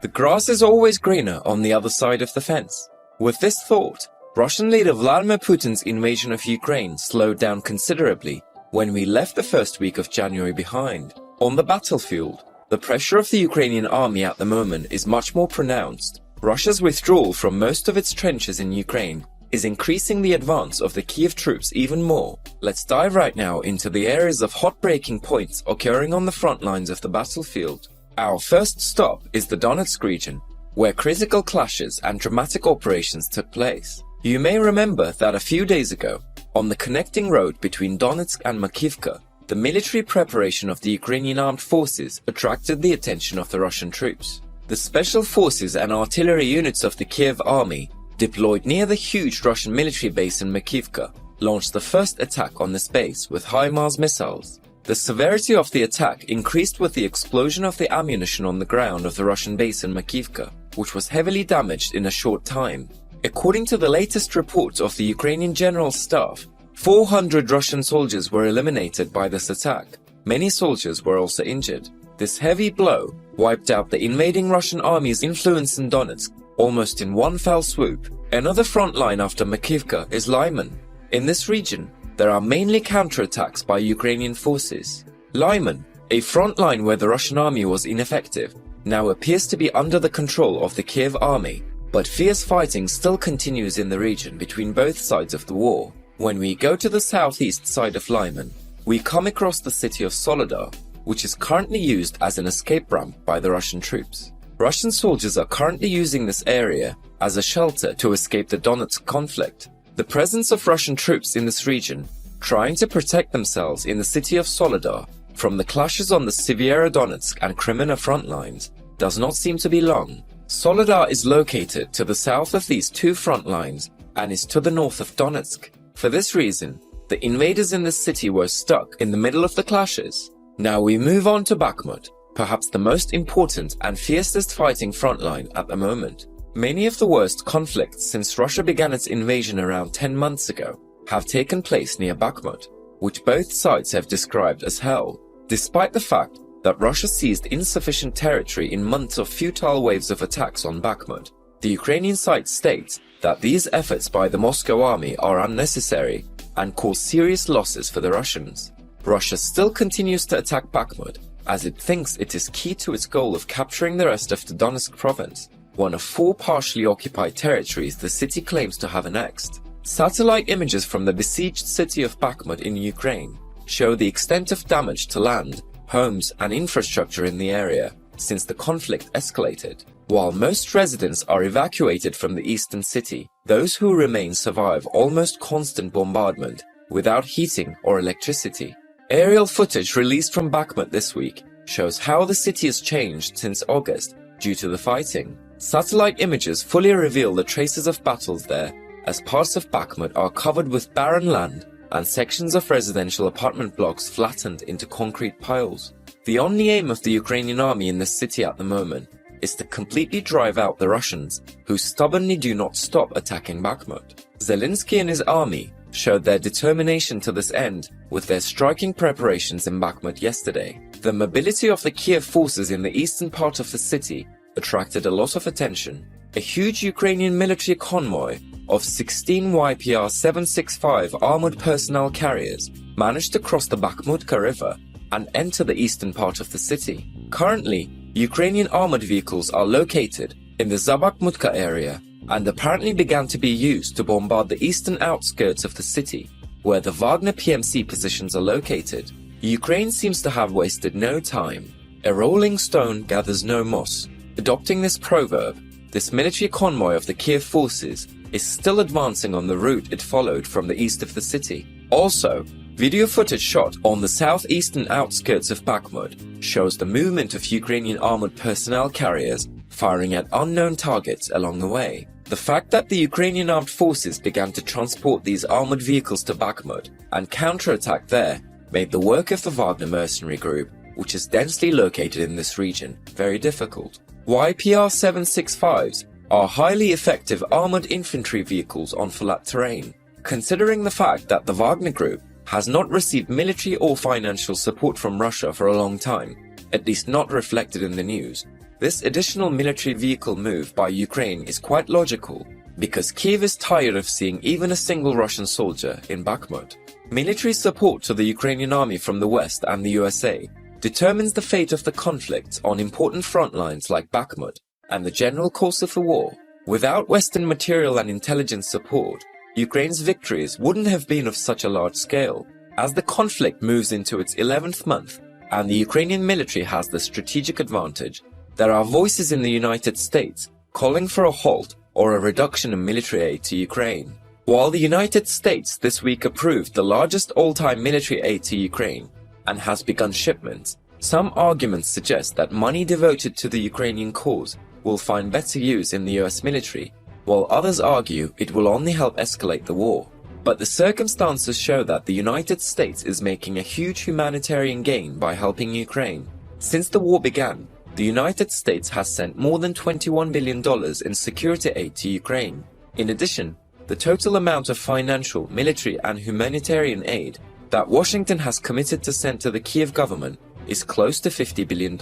The grass is always greener on the other side of the fence. With this thought, Russian leader Vladimir Putin's invasion of Ukraine slowed down considerably when we left the first week of January behind. On the battlefield, the pressure of the Ukrainian army at the moment is much more pronounced. Russia's withdrawal from most of its trenches in Ukraine is increasing the advance of the Kiev troops even more. Let's dive right now into the areas of hot breaking points occurring on the front lines of the battlefield. Our first stop is the Donetsk region, where critical clashes and dramatic operations took place. You may remember that a few days ago, on the connecting road between Donetsk and Makivka, the military preparation of the Ukrainian armed forces attracted the attention of the Russian troops. The special forces and artillery units of the Kiev army, deployed near the huge Russian military base in Makivka, launched the first attack on this base with HIMARS missiles. The severity of the attack increased with the explosion of the ammunition on the ground of the Russian base in Makivka, which was heavily damaged in a short time. According to the latest reports of the Ukrainian General Staff, 400 Russian soldiers were eliminated by this attack. Many soldiers were also injured. This heavy blow wiped out the invading Russian army's influence in Donetsk almost in one fell swoop. Another front line after Makivka is Lyman. In this region, there are mainly counterattacks by Ukrainian forces. Lyman, a front line where the Russian army was ineffective, now appears to be under the control of the Kiev army, but fierce fighting still continues in the region between both sides of the war. When we go to the southeast side of Lyman, we come across the city of Soledar, which is currently used as an escape ramp by the Russian troops. Russian soldiers are currently using this area as a shelter to escape the Donetsk conflict. The presence of Russian troops in this region, trying to protect themselves in the city of Soledar from the clashes on the Severodonetsk and Crimea front lines, does not seem to be long. Soledar is located to the south of these two front lines and is to the north of Donetsk. For this reason, the invaders in this city were stuck in the middle of the clashes. Now we move on to Bakhmut, perhaps the most important and fiercest fighting front line at the moment. Many of the worst conflicts since Russia began its invasion around 10 months ago have taken place near Bakhmut, which both sides have described as hell. Despite the fact that Russia seized insufficient territory in months of futile waves of attacks on Bakhmut, the Ukrainian side states that these efforts by the Moscow army are unnecessary and cause serious losses for the Russians. Russia still continues to attack Bakhmut as it thinks it is key to its goal of capturing the rest of the Donetsk province, one of 4 partially occupied territories the city claims to have annexed. Satellite images from the besieged city of Bakhmut in Ukraine show the extent of damage to land, homes and infrastructure in the area since the conflict escalated. While most residents are evacuated from the eastern city, those who remain survive almost constant bombardment without heating or electricity. Aerial footage released from Bakhmut this week shows how the city has changed since August due to the fighting. Satellite images fully reveal the traces of battles there, as parts of Bakhmut are covered with barren land and sections of residential apartment blocks flattened into concrete piles. The only aim of the Ukrainian army in this city at the moment is to completely drive out the Russians, who stubbornly do not stop attacking Bakhmut. Zelensky and his army showed their determination to this end with their striking preparations in Bakhmut yesterday. The mobility of the Kiev forces in the eastern part of the city attracted a lot of attention. A huge Ukrainian military convoy of 16 YPR-765 armored personnel carriers managed to cross the Bakhmutka River and enter the eastern part of the city. Currently, Ukrainian armored vehicles are located in the Zabakhmutka area and apparently began to be used to bombard the eastern outskirts of the city, where the Wagner PMC positions are located. Ukraine seems to have wasted no time. A rolling stone gathers no moss. Adopting this proverb, this military convoy of the Kiev forces is still advancing on the route it followed from the east of the city. Also, video footage shot on the southeastern outskirts of Bakhmut shows the movement of Ukrainian armored personnel carriers firing at unknown targets along the way. The fact that the Ukrainian armed forces began to transport these armored vehicles to Bakhmut and counterattack there made the work of the Wagner mercenary group, which is densely located in this region, very difficult. YPR-765s are highly effective armored infantry vehicles on flat terrain. Considering the fact that the Wagner group has not received military or financial support from Russia for a long time, at least not reflected in the news, This additional military vehicle move by Ukraine is quite logical, because Kiev is tired of seeing even a single Russian soldier in Bakhmut. Military support to the Ukrainian army from the West and the USA determines the fate of the conflict on important front lines like Bakhmut and the general course of the war. Without Western material and intelligence support, Ukraine's victories wouldn't have been of such a large scale. As the conflict moves into its 11th month and the Ukrainian military has the strategic advantage, there are voices in the United States calling for a halt or a reduction in military aid to Ukraine. While the United States this week approved the largest all-time military aid to Ukraine and has begun shipments, some arguments suggest that money devoted to the Ukrainian cause will find better use in the US military, while others argue it will only help escalate the war. But the circumstances show that the United States is making a huge humanitarian gain by helping Ukraine. Since the war began, the United States has sent more than $21 billion in security aid to Ukraine. In addition, the total amount of financial, military and humanitarian aid that Washington has committed to send to the Kiev government is close to $50 billion.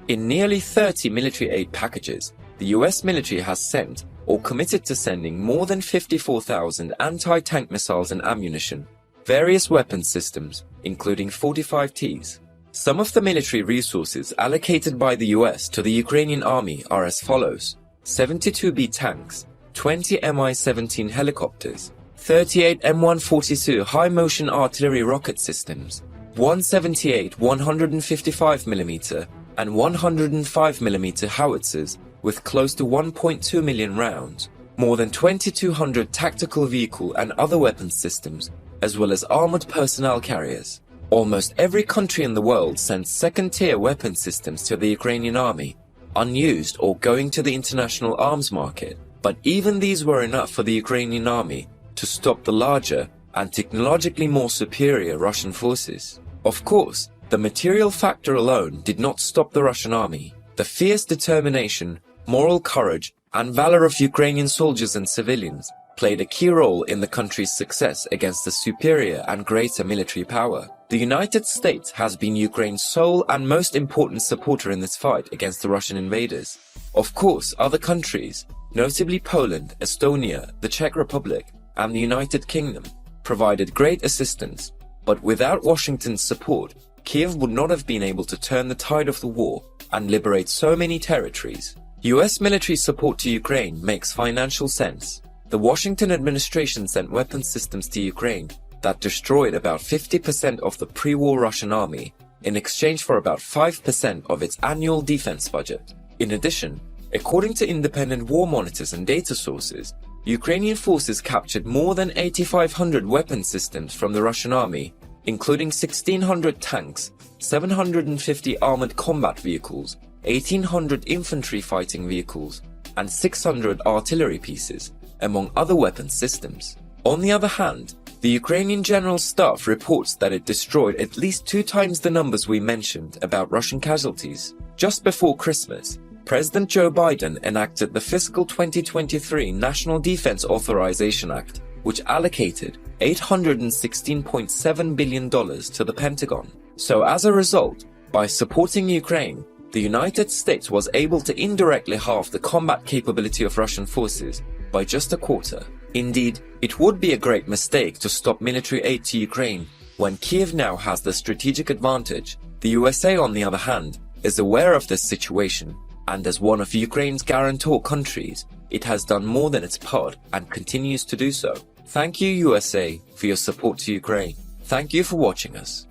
In nearly 30 military aid packages, the US military has sent or committed to sending more than 54,000 anti-tank missiles and ammunition, various weapons systems, including 45Ts. Some of the military resources allocated by the US to the Ukrainian army are as follows: 72B tanks, 20 Mi-17 helicopters, 38 M142 high-motion artillery rocket systems, 178 155mm and 105mm howitzers with close to 1.2 million rounds, more than 2,200 tactical vehicle and other weapons systems, as well as armored personnel carriers. Almost every country in the world sends second-tier weapon systems to the Ukrainian army, unused or going to the international arms market. But even these were enough for the Ukrainian army to stop the larger and technologically more superior Russian forces. Of course, the material factor alone did not stop the Russian army. The fierce determination, moral courage, and valor of Ukrainian soldiers and civilians played a key role in the country's success against the superior and greater military power. The United States has been Ukraine's sole and most important supporter in this fight against the Russian invaders. Of course, other countries, notably Poland, Estonia, the Czech Republic, and the United Kingdom, provided great assistance, but without Washington's support, Kiev would not have been able to turn the tide of the war and liberate so many territories. US military support to Ukraine makes financial sense. The Washington administration sent weapons systems to Ukraine that destroyed about 50% of the pre-war Russian army in exchange for about 5% of its annual defense budget. In addition, according to independent war monitors and data sources, Ukrainian forces captured more than 8,500 weapon systems from the Russian army, including 1,600 tanks, 750 armored combat vehicles, 1,800 infantry fighting vehicles, and 600 artillery pieces, among other weapon systems. On the other hand, the Ukrainian General Staff reports that it destroyed at least 2 times the numbers we mentioned about Russian casualties. Just before Christmas, President Joe Biden enacted the fiscal 2023 National Defense Authorization Act, which allocated $816.7 billion to the Pentagon. So as a result, by supporting Ukraine, the United States was able to indirectly halve the combat capability of Russian forces by just a quarter. Indeed, it would be a great mistake to stop military aid to Ukraine when Kiev now has the strategic advantage. The USA, on the other hand, is aware of this situation, and as one of Ukraine's guarantor countries, it has done more than its part and continues to do so. Thank you, USA, for your support to Ukraine. Thank you for watching us.